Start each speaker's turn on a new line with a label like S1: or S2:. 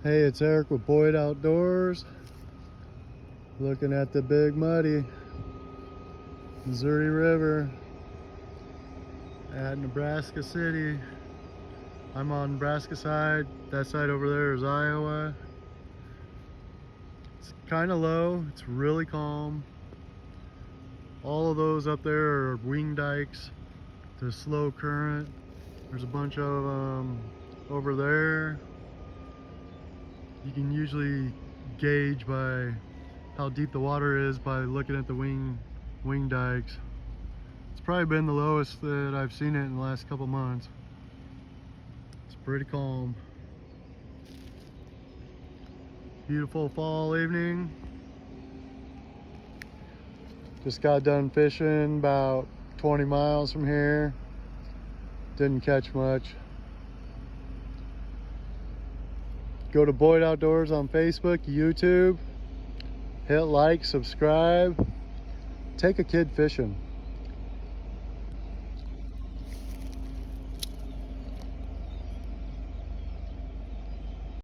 S1: Hey, it's Eric with Boyd Outdoors. Looking at the big muddy Missouri River at Nebraska City. I'm on Nebraska side. That side over there is Iowa. It's kind of low. It's really calm. All of those up there are wing dikes to slow current. There's a bunch of them over there. You can usually gauge by how deep the water is by looking at the wing dikes. It's probably been the lowest that I've seen it in the last couple months. It's pretty calm. Beautiful fall evening. Just got done fishing about 20 miles from here. Didn't catch much. Go to Boyd Outdoors on Facebook, YouTube. Hit like, subscribe. Take a kid fishing.